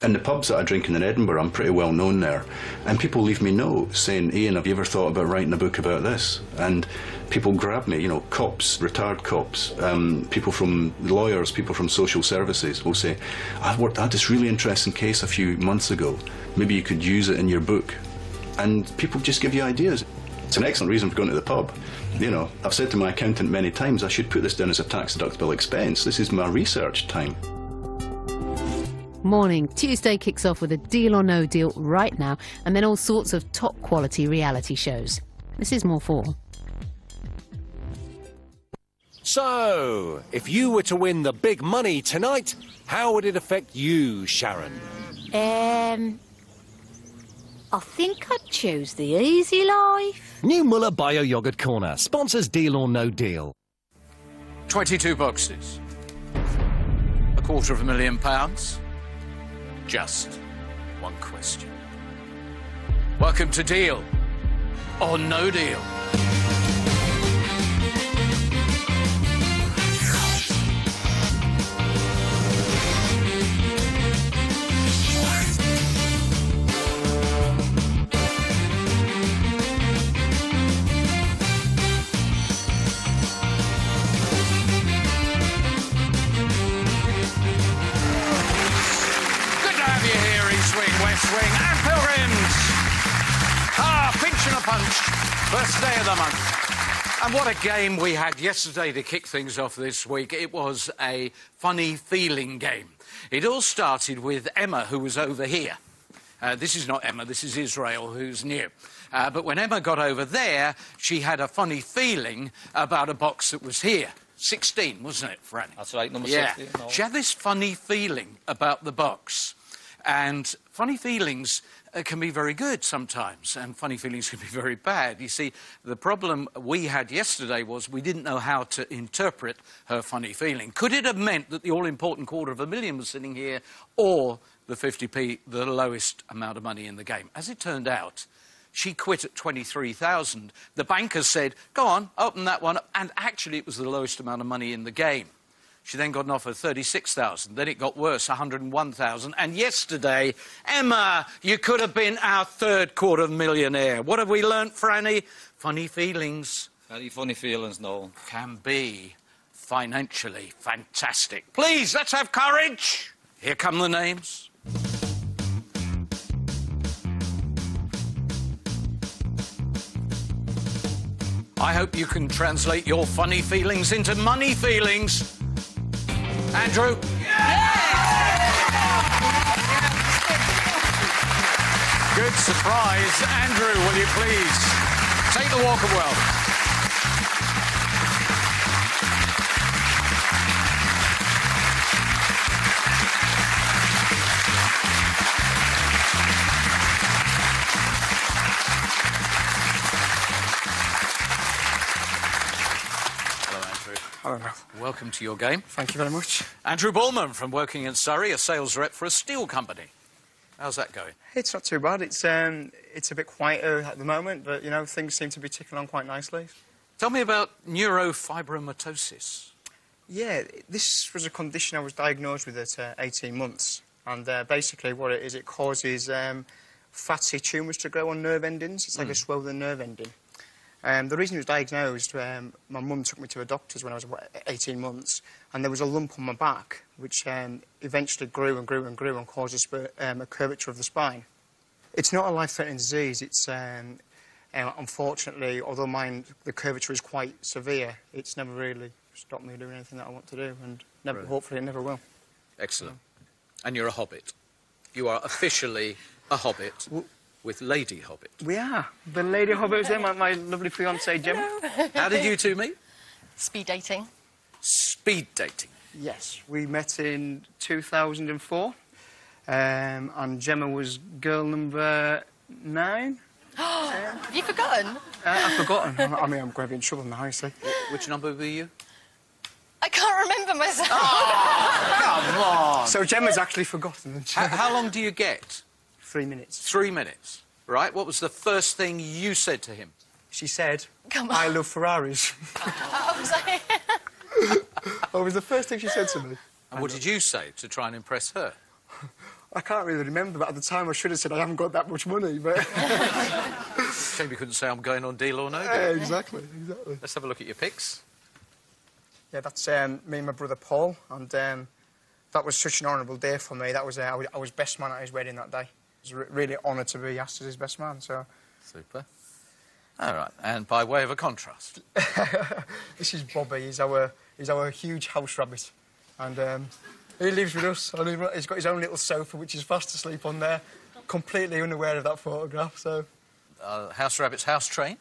In the pubs that I drink in Edinburgh, I'm pretty well known there, and people leave me notes saying, Ian, have you ever thought about writing a book about this? And people grab me, you know, cops, retired cops, people from lawyers, people from social services will say, I had this really interesting case a few months ago, maybe you could use it in your book. And people just give you ideas. It's an excellent reason for going to the pub. You know, I've said to my accountant many times, I should put this down as a tax-deductible expense. This is my research time. Morning. Tuesday kicks off with a Deal or No Deal right now, and then all sorts of top-quality reality shows. This is More 4. So, if you were to win the big money tonight, how would it affect you, Sharon? I think I'd choose the easy life. New Muller Bio Yogurt Corner sponsors Deal or No Deal. 22 boxes. £250,000. Just one question. Welcome to Deal or No Deal. Swing and Pilgrims! Pinch and a punch, first day of the month. And what a game we had yesterday to kick things off this week. It was a funny feeling game. It all started with Emma, who was over here. This is not Emma, this is Israel, who's new. But when Emma got over there, she had a funny feeling about a box that was here. 16, wasn't it, Franny? That's right, number 16. No. She had this funny feeling about the box. And funny feelings can be very good sometimes, and funny feelings can be very bad. You see, the problem we had yesterday was we didn't know how to interpret her funny feeling. Could it have meant that the all-important £250,000 was sitting here, or the 50p, the lowest amount of money in the game? As it turned out, she quit at 23,000. The bankers said, go on, open that one up, and actually it was the lowest amount of money in the game. She then got an offer of 36,000. Then it got worse, 101,000. And yesterday, Emma, you could have been our third £250,000. What have we learnt, Franny? Funny feelings. Very funny feelings, no. Can be financially fantastic. Please, let's have courage. Here come the names. I hope you can translate your funny feelings into money feelings. Andrew? Good surprise. Andrew, will you please take the walk of wealth? Hello. Welcome to your game. Thank you very much. Andrew Bullman from working in Surrey, a sales rep for a steel company. How's that going? It's not too bad. It's a bit quieter at the moment, but, you know, things seem to be ticking on quite nicely. Tell me about neurofibromatosis. Yeah, this was a condition I was diagnosed with at 18 months. And basically what it is, it causes fatty tumours to grow on nerve endings. It's like a swollen nerve ending. The reason it was diagnosed, my mum took me to a doctor's when I was 18 months, and there was a lump on my back, which eventually grew and grew and grew and caused a curvature of the spine. It's not a life-threatening disease. It's, unfortunately, although the curvature is quite severe, it's never really stopped me doing anything that I want to do, and never, hopefully it never will. Excellent. And you're a hobbit. You are officially a hobbit. With Lady Hobbit. We are. The Lady Hobbit was there, my lovely fiancée, Gemma. How did you two meet? Speed dating. Speed dating? Yes. We met in 2004, and Gemma was girl number 9. Have you forgotten? I've forgotten. I mean, I'm going to be in trouble now, you see. Which number were you? I can't remember myself. Oh, come on. So Gemma's actually forgotten. How long do you get? 3 minutes. 3 minutes. Right. What was the first thing you said to him? She said, Come on. I love Ferraris. That was the first thing she said to me. And what did you say to try and impress her? I can't really remember, but at the time I should have said I haven't got that much money, but... Shame you couldn't say I'm going on Deal or No Deal. exactly. Let's have a look at your pics. Yeah, that's me and my brother Paul, and that was such an honourable day for me. That was I was best man at his wedding that day. I was really honoured to be asked as his best man, so... Super. All right, and by way of a contrast. This is Bobby. He's our huge house rabbit, and he lives with us. And he's got his own little sofa, which he's fast asleep on there, completely unaware of that photograph. So, House rabbit's house trained?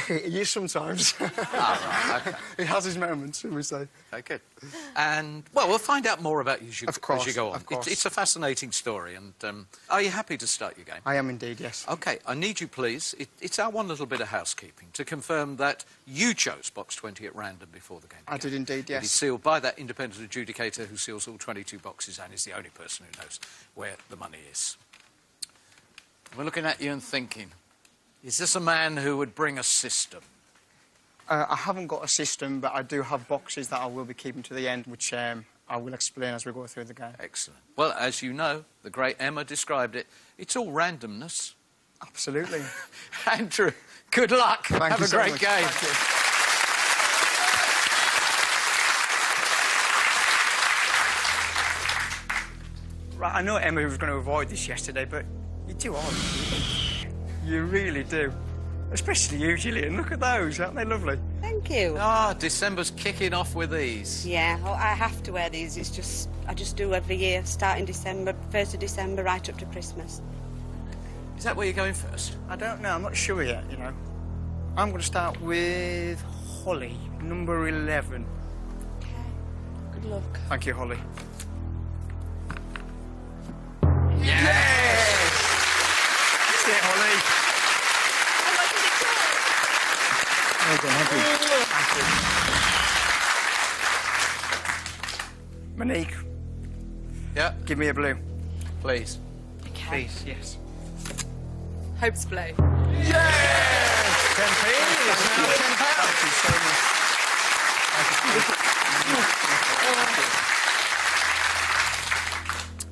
he is sometimes. Right, OK. He has his moments, shall we say? OK, good. And, well, we'll find out more about you as you go on. Of course. It's a fascinating story, and are you happy to start your game? I am indeed, yes. OK, I need you, please, it's our one little bit of housekeeping, to confirm that you chose box 20 at random before the game began. I did indeed, yes. It is sealed by that independent adjudicator who seals all 22 boxes and is the only person who knows where the money is. We're looking at you and thinking, is this a man who would bring a system? I haven't got a system, but I do have boxes that I will be keeping to the end, which I will explain as we go through the game. Excellent. Well, as you know, the great Emma described it, it's all randomness. Absolutely. Andrew, good luck. Thank Have you a so great much. game. Thank you. Right, I know Emma was going to avoid this yesterday, but you do all. You really do. Especially you, Gillian. Look at those, aren't they lovely? Thank you. December's kicking off with these. Yeah, well, I have to wear these. I just do every year, starting December, 1st of December, right up to Christmas. Is that where you're going first? I don't know. I'm not sure yet, you know. I'm going to start with Holly, number 11. Okay. Good luck. Thank you, Holly. Yes! That's it, Holly. Well done, Thank you. Monique, Yeah, give me a blue. please. Please, yes. Hope's blue. Yes! 10p is now Thank you so much.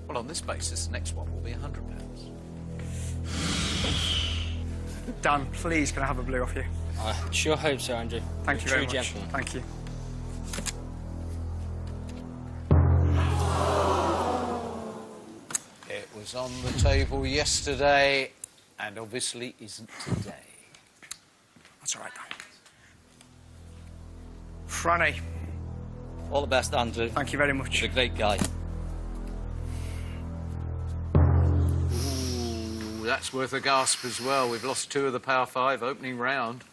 Well, on this basis, the next one will be £100. Dan, please, can I have a blue off you? I sure hope so, Andrew. Thank you True very much. gentleman. Thank you. It was on the table yesterday, and obviously isn't today. That's all right, Dan. Franny, All the best, Andrew. thank you very much. You're a great guy. Ooh, that's worth a gasp as well. We've lost 2 of the Power 5 opening round.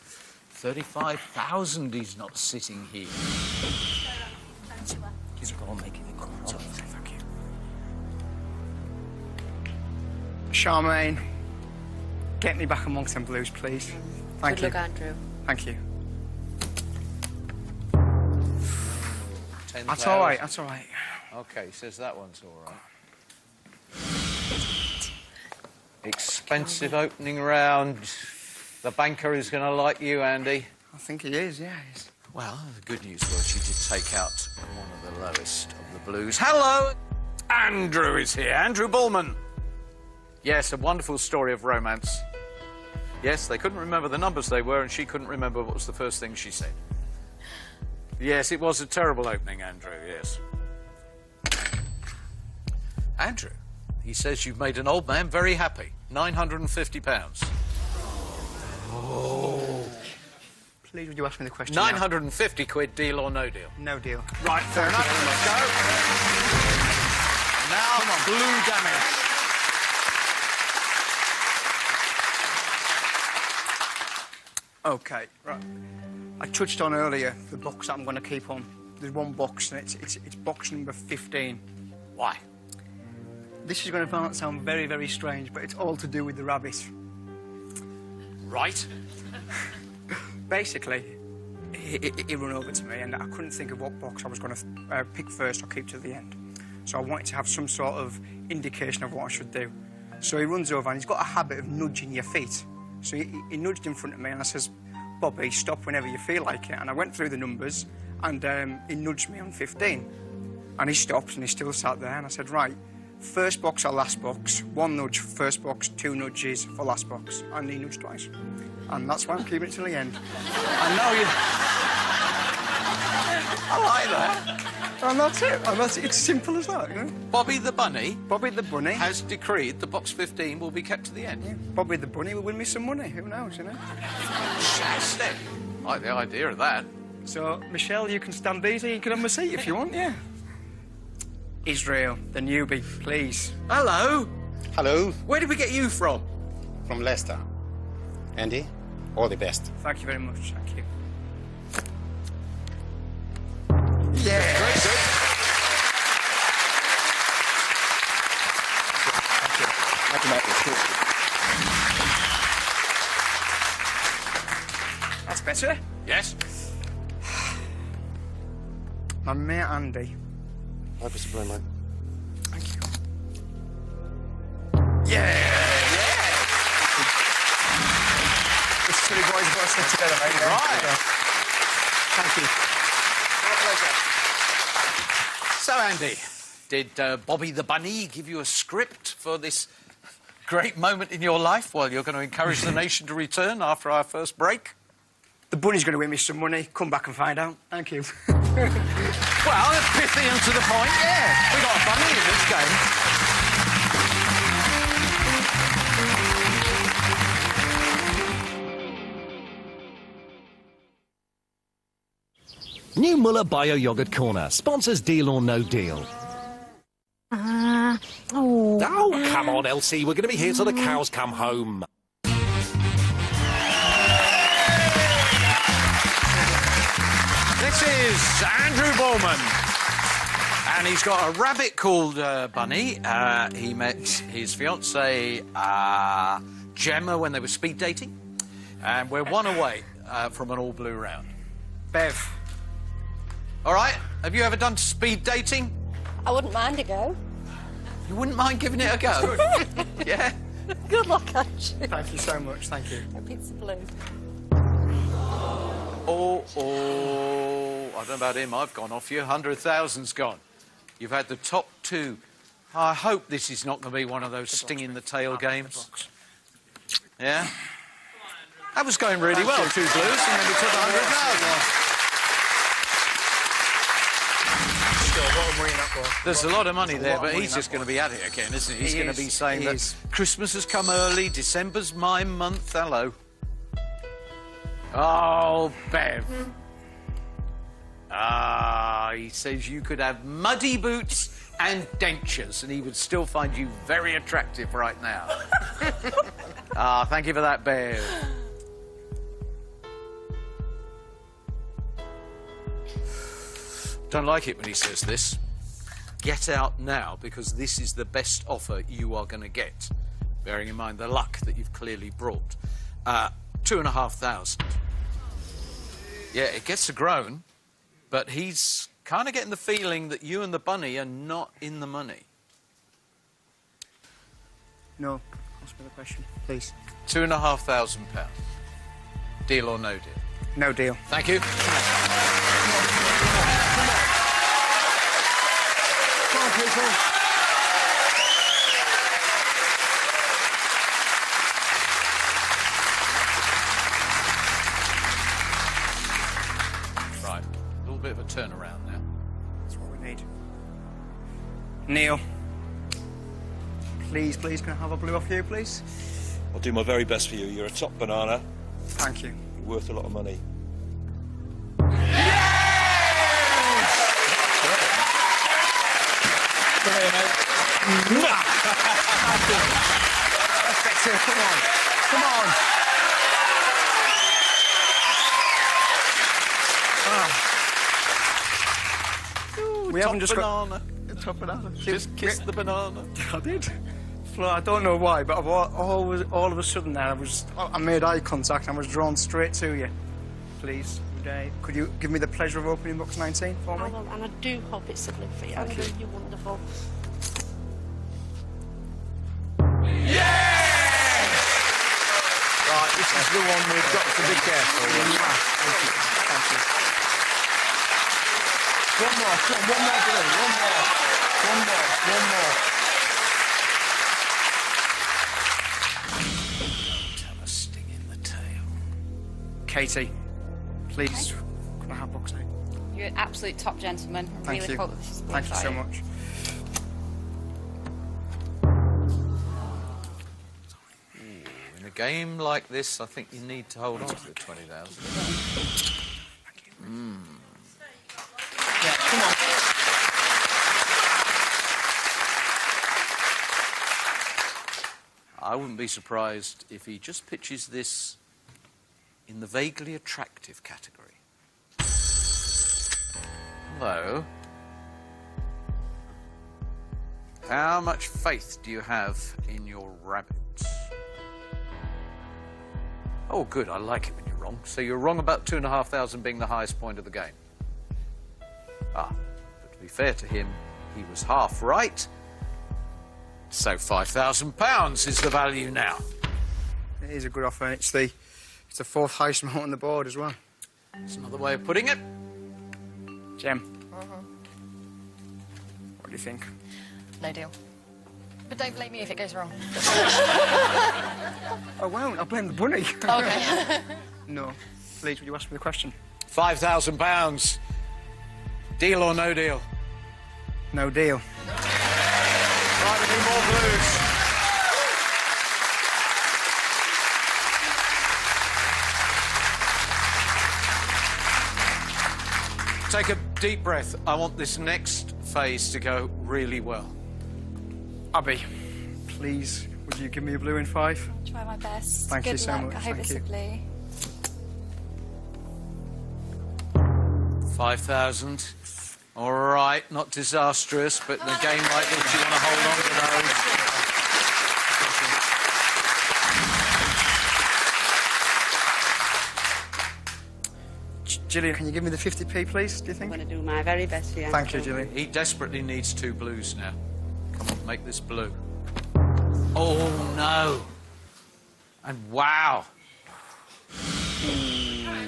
35,000 he's not sitting here. He's going to make it a quarter. Thank you. Charmaine, get me back amongst them blues, please. Thank Good you. luck, Andrew. Thank you. 10,000. That's all right, that's all right. OK, he says that one's all right. Expensive opening round. The banker is going to like you, Andy. I think he is, yeah. Well, the good news was you did take out one of the lowest of the blues. Hello! Andrew is here. Andrew Bullman. Yes, a wonderful story of romance. Yes, they couldn't remember the numbers they were, and she couldn't remember what was the first thing she said. Yes, it was a terrible opening, Andrew, yes. Andrew, he says you've made an old man very happy. £950. Please, would you ask me the question? 950 quid, deal or no deal? No deal. Right, fair enough. Let's go. Now, blue damage. OK, right. I touched on earlier the box that I'm going to keep on. There's one box, and it's box number 15. Why? This is going to sound very, very strange, but it's all to do with the rabbit. Right. Basically, he ran over to me, and I couldn't think of what box I was going to pick first or keep to the end. So I wanted to have some sort of indication of what I should do. So he runs over, and he's got a habit of nudging your feet. So he nudged in front of me, and I says, Bobby, stop whenever you feel like it. And I went through the numbers, and he nudged me on 15. And he stopped, and he still sat there, and I said, right, First box or last box. 1 nudge for first box, 2 nudges for last box. And he nudged twice. And that's why I'm keeping it till the end. I know you. I like that. And that's it. And that's it. It's simple as that, you know? Bobby the Bunny Bobby the Bunny. has decreed that box 15 will be kept to the end. Yeah, Bobby the Bunny will win me some money. Who knows, you know? Fantastic. I like the idea of that. So, Michelle, you can stand these and you can have my seat if you want, yeah. Israel, the newbie, please. Hello. Hello, Where did we get you from? from Leicester. Andy, all the best. Thank you very much. Thank you. That's better. Yes. My mate Andy. Hope it's a blue, mate. Thank you. This silly boys got to stick together, mate. Right. Thank you. So, Andy, did Bobby the Bunny give you a script for this great moment in your life while you're going to encourage the nation to return after our first break? The bunny's going to win me some money. Come back and find out. Thank you. Well, pithy and to the point, yeah. We got a bunny in this game. New Muller Bio Yogurt Corner sponsors Deal or No Deal. Oh, come on, Elsie. We're going to be here till the cows come home. This is Andrew Bowman. And he's got a rabbit called Bunny. He met his fiancée, Gemma, when they were speed dating. And we're one away from an all-blue round. Bev. All right, have you ever done speed dating? I wouldn't mind a go. You wouldn't mind giving it a go? Yeah? Good luck, Andrew. Thank you so much. Thank you. A pizza blue. Oh, I don't know about him. I've gone off you. 100,000's gone. You've had the top 2. I hope this is not going to be one of those sting-in-the-tail games. Yeah? That was going really well, 2 blues, and then we took 100,000. There's a lot of money there, but he's just going to be at it again, isn't he? He's going to be saying that Christmas has come early, December's my month. Hello. Oh, Bev. He says you could have muddy boots and dentures, and he would still find you very attractive right now. Thank you for that, Bev. Don't like it when he says this. Get out now, because this is the best offer you are going to get, bearing in mind the luck that you've clearly brought. 2,500. Yeah, it gets a groan, but he's kind of getting the feeling that you and the bunny are not in the money. No. Ask me the question, please. £2,500. Deal or no deal? No deal. Thank you. Come on, people. Right, a little bit of a turnaround now. That's what we need. Neil. Please, can I have a blue off you, please? I'll do my very best for you. You're a top banana. Thank you. You're worth a lot of money. That's it. Come on. Come on. We haven't just banana. got top banana. Just kiss the banana. I did. Flo, I don't know why, but all of a sudden there, I made eye contact and I was drawn straight to you. Please, could you give me the pleasure of opening box 19 for me? I will, and I do hope it's a blue for you. Thank you. You're wonderful. Right, this is the one we've got to be careful with. Thank you. One more blue. One more. Katie, please, can I have box 8? You're an absolute top gentleman. I Thank really you. hope that this is Thank you so much. In a game like this, I think you need to hold on to the 20,000. Yeah, come on. I wouldn't be surprised if he just pitches this in the vaguely attractive category. Hello. How much faith do you have in your rabbit? Oh, good. I like it when you're wrong. So you're wrong about 2,500 being the highest point of the game. Ah, but to be fair to him, he was half right. So £5,000 is the value now. It is a good offer, and it's the fourth highest amount on the board as well. That's another way of putting it. Jem, what do you think? No deal. But don't blame me if it goes wrong. I won't. I'll blame the bunny. Okay. No. Please, would you ask me the question? £5,000. Deal or no deal? No deal. Right, we need more blues. Take a deep breath. I want this next phase to go really well. Abby, please, would you give me a blue in 5? Try my best. Thank Good you so luck. much. I hope Thank it's you. a blue. 5,000. All right, not disastrous, but in a game like this, you want to hold on to those. Gillian, can you give me the 50p, please, do you think? I'm going to do my very best for you. Thank you, Gillian. He desperately needs 2 blues now. Come on, make this blue. Oh, no. And wow. Don't be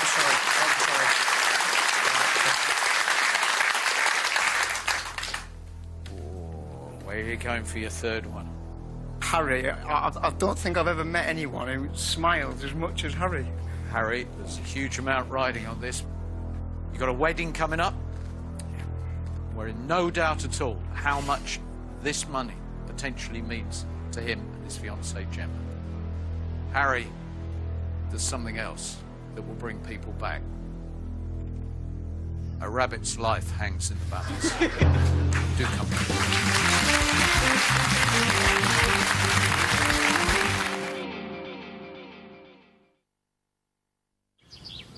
sorry. Don't be sorry. Where are you going for your third one? Harry, I don't think I've ever met anyone who smiles as much as Harry. Harry, there's a huge amount riding on this. You got a wedding coming up? We're in no doubt at all how much this money potentially means to him and his fiancée Gemma. Harry, there's something else that will bring people back. A rabbit's life hangs in the balance. Do come back.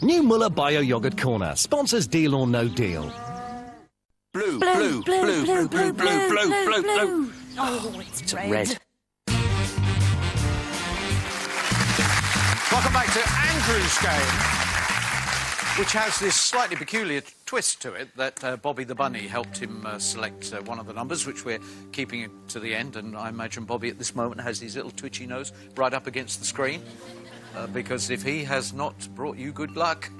New Muller Bio Yogurt Corner sponsors Deal or No Deal. Blue, blue, blue, blue, blue, blue, blue, blue, blue. Oh, it's red. Red. Welcome back to Andrew's game, which has this slightly peculiar twist to it that Bobby the Bunny helped him select one of the numbers, which we're keeping it to the end, and I imagine Bobby at this moment has his little twitchy nose right up against the screen, because if he has not brought you good luck,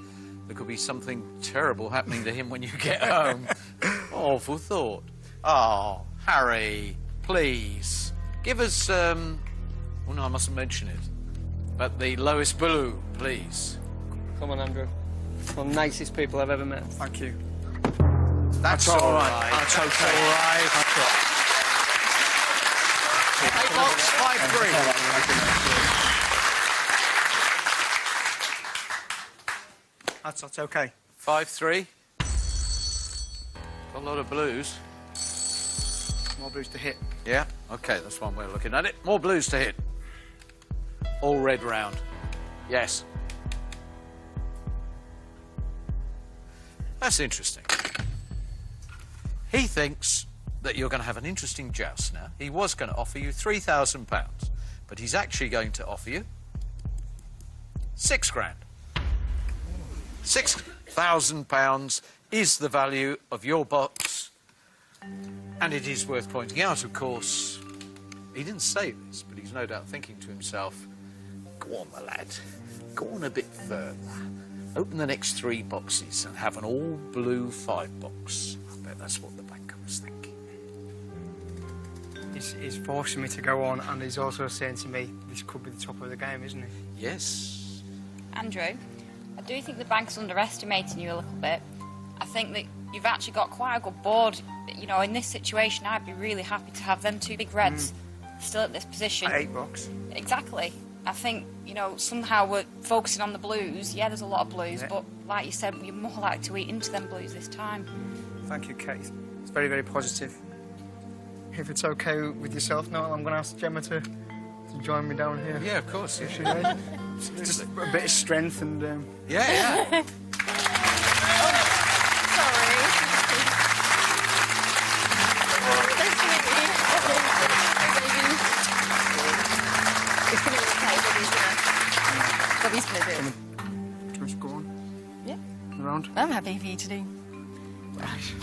there could be something terrible happening to him when you get home. Awful thought. Oh, Harry, please, give us, well, no, I mustn't mention it, but the lowest blue, please. Come on, Andrew. One of the nicest people I've ever met. Thank you. That's all right. That's That's okay. all right. Hey, box 5-3. That's okay. 5-3. A lot of blues. More blues to hit. Yeah, okay, that's one way of looking at it. More blues to hit. All red round. Yes. That's interesting. He thinks that you're going to have an interesting joust now. He was going to offer you £3,000, but he's actually going to offer you £6,000. £6,000 is the value of your box, and it is worth pointing out, of course, he didn't say this, but he's no doubt thinking to himself, go on, my lad, go on a bit further. Open the next 3 boxes and have an all-blue 5 box. I bet that's what the banker was thinking. he's forcing me to go on, and he's also saying to me, this could be the top of the game, isn't he? Yes. Andrew, I do think the bank's underestimating you a little bit. I think that you've actually got quite a good board. You know, in this situation, I'd be really happy to have them two big reds still at this position. At $8. Exactly. I think, you know, somehow we're focusing on the blues. Yeah, there's a lot of blues, but like you said, you're more likely to eat into them blues this time. Thank you, Kate. It's very, very positive. If it's okay with yourself, Noel, I'm going to ask Gemma to join me down here. Yeah, of course. If she's ready. Just a bit of strength and... Yeah. He's going to do it. Do you want to go on? Yeah. Around? I'm happy for you to do. Right.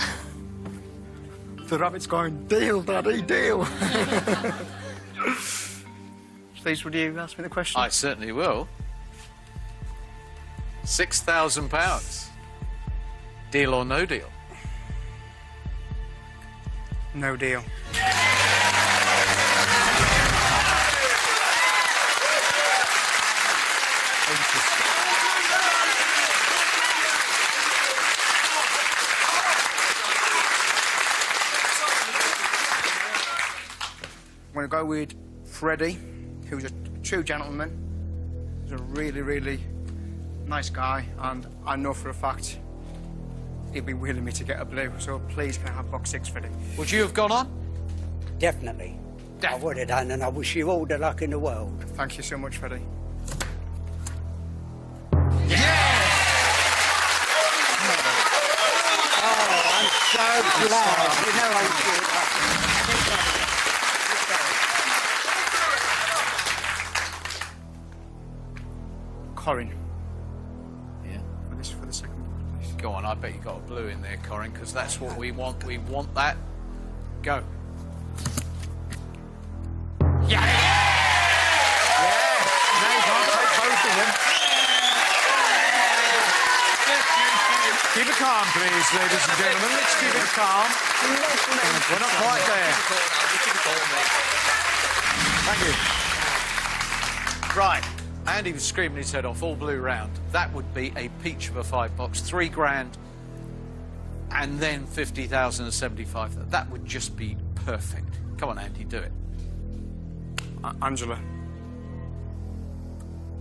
The rabbit's going, deal, Daddy, deal. Please, would you ask me the question? I certainly will. £6,000. Deal or no deal? No deal. I'm going to go with Freddie, who's a true gentleman. He's a really, really nice guy, and I know for a fact he'll be willing me to get a blue. So please, can I have box 6, Freddie? Would you have gone on? Definitely. I would have done, and I wish you all the luck in the world. Thank you so much, Freddie. So glad. You know I'm good. Corin. Yeah. For the second one, please. Go on, I bet you got a blue in there, Corin, because that's what we want. We want that. Go. Yeah! Now you can't take both of them. Keep it calm, please, ladies and gentlemen. Let's keep it calm. We're not quite there. Thank you. Right. Andy was screaming his head off, all blue round. That would be a peach of a 5-box, £3,000, and then 50,000 and 75,000. That would just be perfect. Come on, Andy, do it. Angela.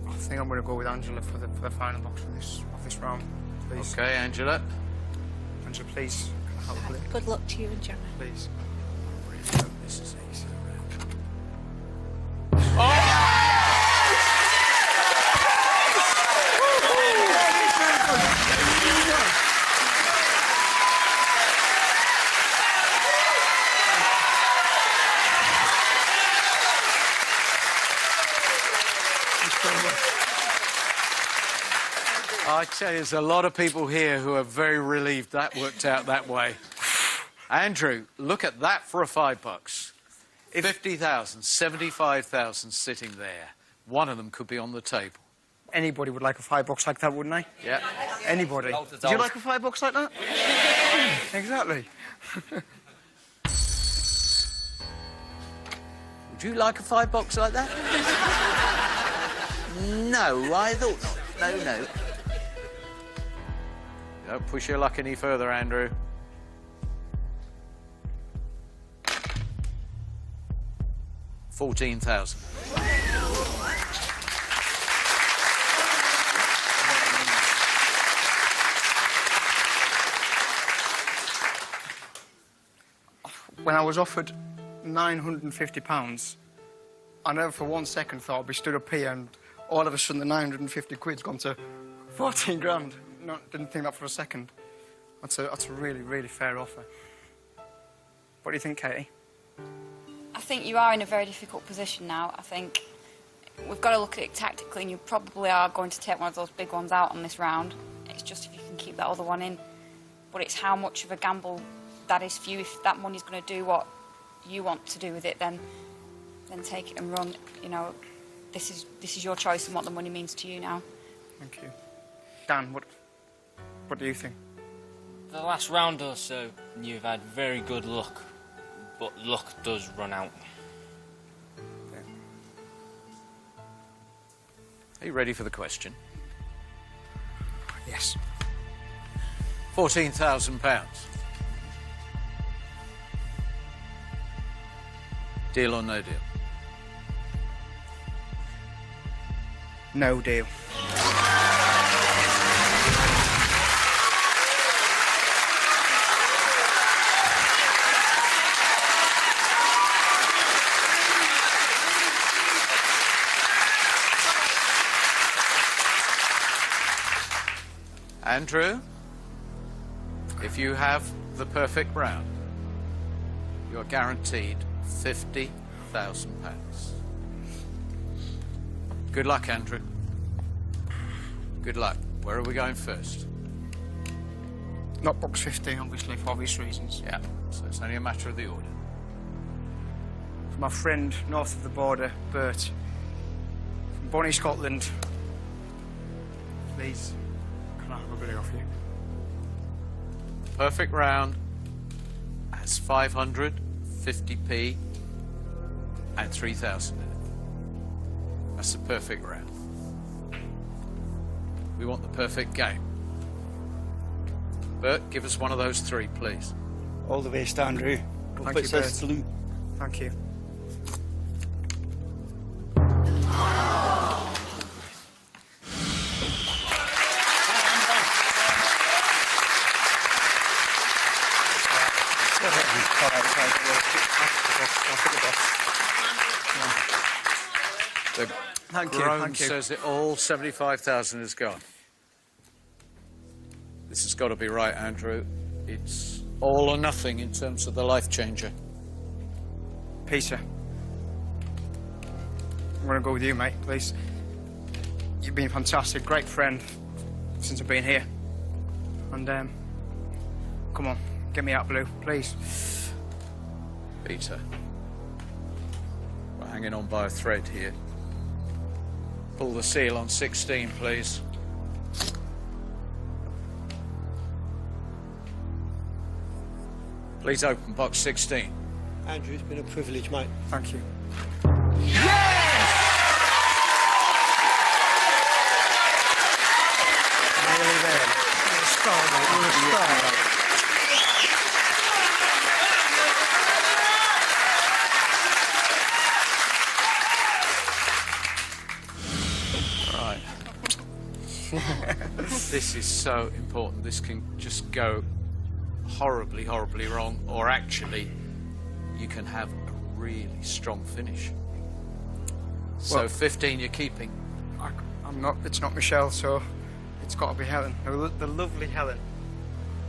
I think I'm going to go with Angela for the final box of this round, please. Okay, Angela. Angela, please. Can I have a blue? Good luck to you and Gemma. Please. I really hope this is easy. I tell you, there's a lot of people here who are very relieved that worked out that way. Andrew, look at that for a $5. 50,000, 75,000 sitting there. One of them could be on the table. Anybody would like a $5 like that, wouldn't they? Yeah. Anybody. Do you like a $5 like that? Exactly. Would you like a $5 like that? No, I thought not. No. Don't push your luck any further, Andrew. $14,000. When I was offered £950, I never for 1 second thought I'd be stood up here and all of a sudden the 950 quid's gone to 14 grand. No, didn't think that for a second. That's a really, really fair offer. What do you think, Katie? I think you are in a very difficult position now. I think we've got to look at it tactically, and you probably are going to take one of those big ones out on this round. It's just if you can keep that other one in. But it's how much of a gamble that is for you. If that money's going to do what you want to do with it, then take it and run. You know, this is your choice and what the money means to you now. Thank you. Dan, what do you think? For the last round or so, you've had very good luck. but luck does run out. Are you ready for the question? Yes. £14,000. Deal or no deal? No deal. Andrew, if you have the perfect round, you're guaranteed £50,000. Good luck, Andrew. Good luck. Where are we going first? Not box 15, obviously, for obvious reasons. Yeah, so it's only a matter of the order. For my friend north of the border, Bert, from Bonnie, Scotland. Please, can I have a bit off you? Perfect round has 550p and 3,000 in it. That's the perfect round. We want the perfect game. Bert, give us one of those three, please. All the best, Andrew. Thank you, Bert. Thank you. The Thank you, groan thank you. says it all. 75,000 is gone. This has got to be right, Andrew. It's all or nothing in terms of the life changer. Peter, I'm going to go with you, mate, please. You've been fantastic, great friend since I've been here. And, come on, get me out blue, please. Peter, we're hanging on by a thread here. Pull the seal on 16, please. Please open box 16. Andrew, it's been a privilege, mate. Thank you. Nearly there. You're a star, mate. You're a star. Right. This is so important. This can just go horribly, horribly wrong, or actually you can have a really strong finish. So Well, 15 you're keeping. I'm not, it's not Michelle, so it's got to be Helen. The lovely Helen.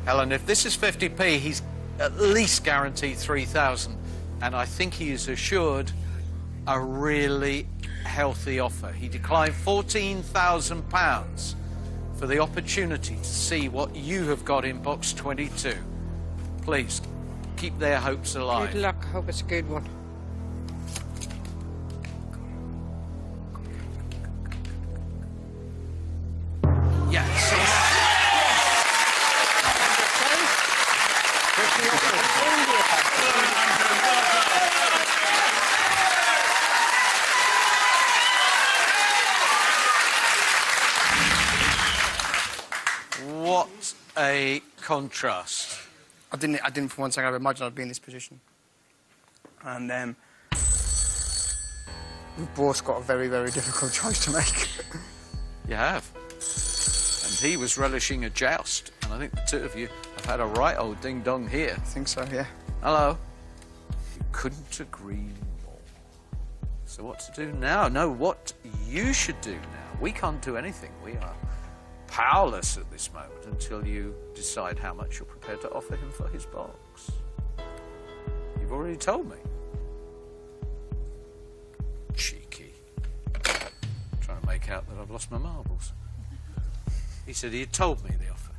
Helen, if this is 50p, he's at least guaranteed 3,000, and I think he is assured a really healthy offer. He declined £14,000 for the opportunity to see what you have got in box 22. Please, keep their hopes alive. Good luck. Hope it's a good one. Yes. What a contrast. I didn't for one second imagine I'd be in this position. And we've both got a very, very difficult choice to make. You have. And he was relishing a joust. And I think the two of you have had a right old ding-dong here. I think so, yeah. Hello. You couldn't agree more. So what to do now? No, what you should do now. We can't do anything. We are powerless at this moment until you decide how much you're prepared to offer him for his box. You've already told me. Cheeky. Trying to make out that I've lost my marbles. He said he had told me the offer.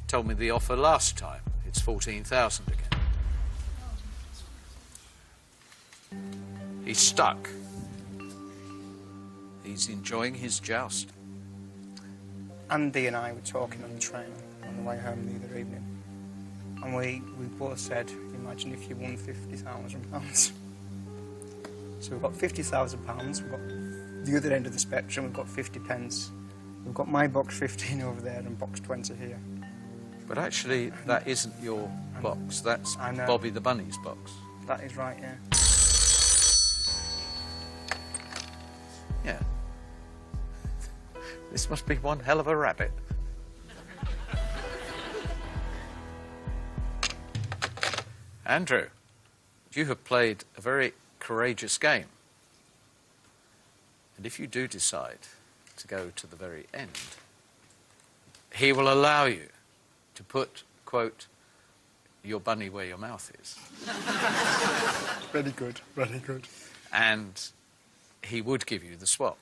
Told me the offer last time. It's 14,000 again. He's stuck. He's enjoying his joust. Andy and I were talking on the train on the way home the other evening. And we both said, in imagine if you won £50,000. So we've got £50,000, we've got the other end of the spectrum, we've got 50 pence. We've got my box 15 over there and box 20 here. But actually, that isn't your box. That's Bobby the Bunny's box. That is right, yeah. Yeah. This must be one hell of a rabbit. Andrew, you have played a very courageous game. And if you do decide to go to the very end, he will allow you to put, quote, your bunny where your mouth is. Very good, very good. And he would give you the swap.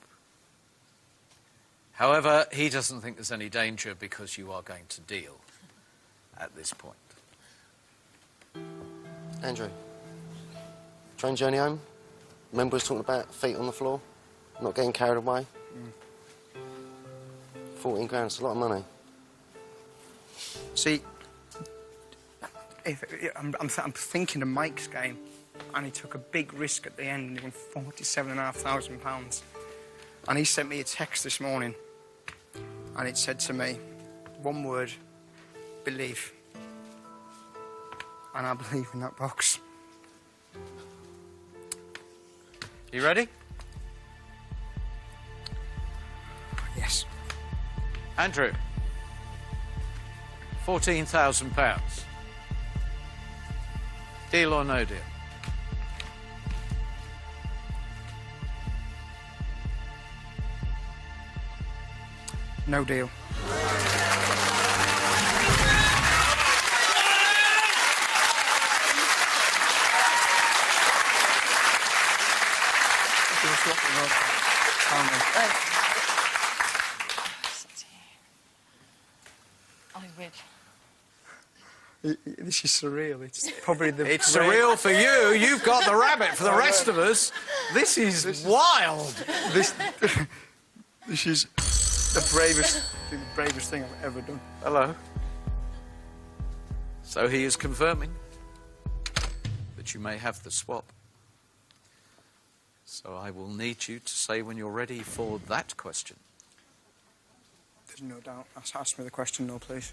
However, he doesn't think there's any danger because you are going to deal at this point. Andrew, train journey home? Remember we was talking about feet on the floor? Not getting carried away? 14 grand, it's a lot of money. See, I'm thinking of Mike's game, and he took a big risk at the end and he won £47,500. And he sent me a text this morning, and it said to me, one word, believe. And I believe in that box. You ready? Yes. Andrew, £14,000. Deal or no deal? No deal. I would. This is surreal. It's probably the... It's surreal for you. You've got the rabbit. For the rest of us, this is wild. This is the bravest thing I've ever done. Hello. So he is confirming that you may have the swap. So I will need you to say when you're ready for that question. There's no doubt. Ask me the question, no, please.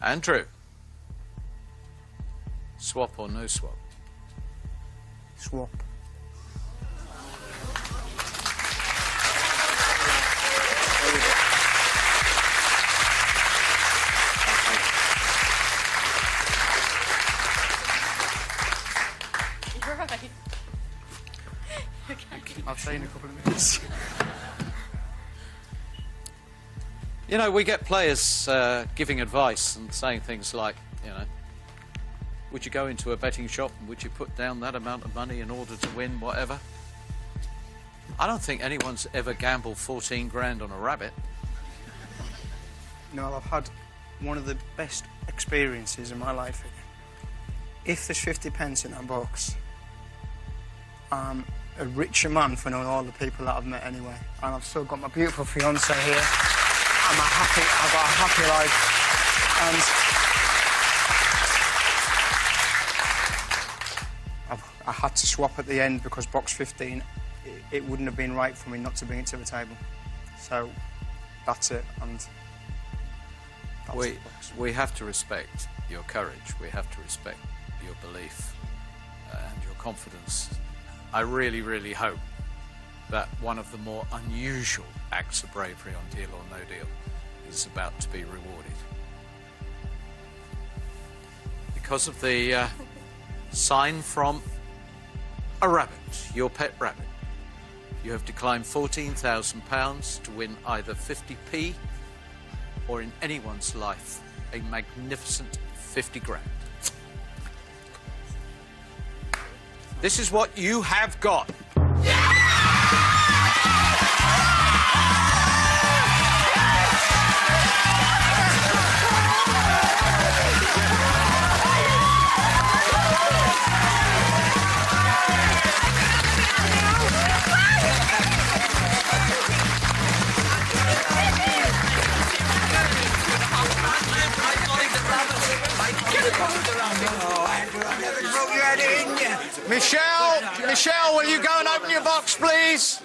Andrew. Swap or no swap? Swap. You're right. I'll say in a couple of minutes. You know, we get players giving advice and saying things like, you know, would you go into a betting shop and would you put down that amount of money in order to win whatever? I don't think anyone's ever gambled 14 grand on a rabbit. No, I've had one of the best experiences in my life. If there's 50 pence in that box, I'm a richer man for knowing all the people that I've met anyway. And I've still got my beautiful fiancée here. I've got a happy life. And I had to swap at the end because box 15, it wouldn't have been right for me not to bring it to the table. So that's it. And that's we have to respect your courage. We have to respect your belief and your confidence. I really, really hope that one of the more unusual acts of bravery on Deal or No Deal is about to be rewarded. Because of the sign from a rabbit, your pet rabbit, you have declined £14,000 to win either 50p or in anyone's life a magnificent 50 grand. This is what you have got. Michelle, will you go and open your box, please?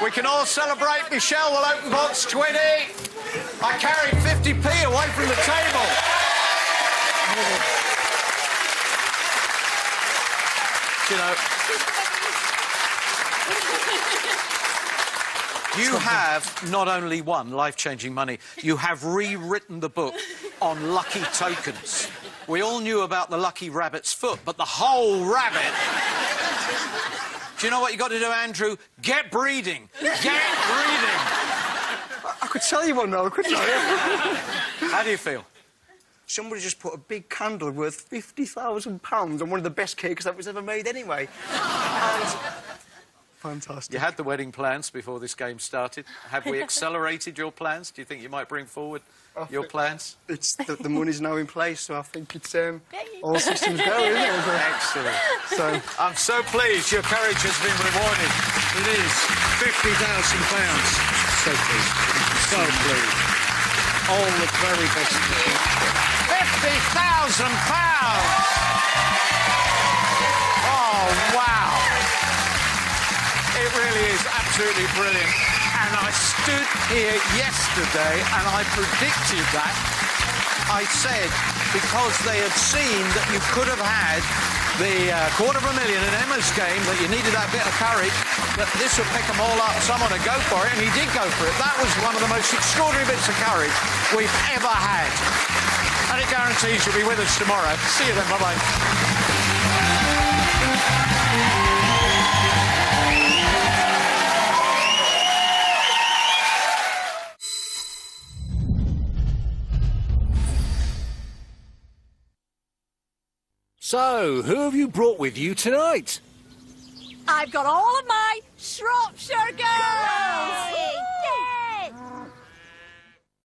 We can all celebrate. Michelle will open box 20. I carried 50p away from the table. You know, you have not only won life-changing money, you have rewritten the book on lucky tokens. We all knew about the lucky rabbit's foot, but the whole rabbit... Do you know what you got to do, Andrew? Get breeding. Get breeding. I could tell you one now, couldn't I? How do you feel? Somebody just put a big candle worth £50,000 on one of the best cakes that was ever made anyway. And... Fantastic. You had the wedding plans before this game started. Have we accelerated your plans? Do you think you might bring forward your plans? It's the money's now in place, so I think it's all systems go, isn't it? Excellent. So I'm so pleased your courage has been rewarded. It is £50,000. So pleased. So pleased. All the very best in the future. £50,000! Oh, wow. It really is absolutely brilliant. And I stood here yesterday and I predicted that. I said, because they had seen that you could have had the $250,000 in Emma's game, that you needed that bit of courage, that this would pick them all up, someone would go for it, and he did go for it. That was one of the most extraordinary bits of courage we've ever had. And it guarantees you'll be with us tomorrow. See you then, bye-bye. So, who have you brought with you tonight? I've got all of my Shropshire girls.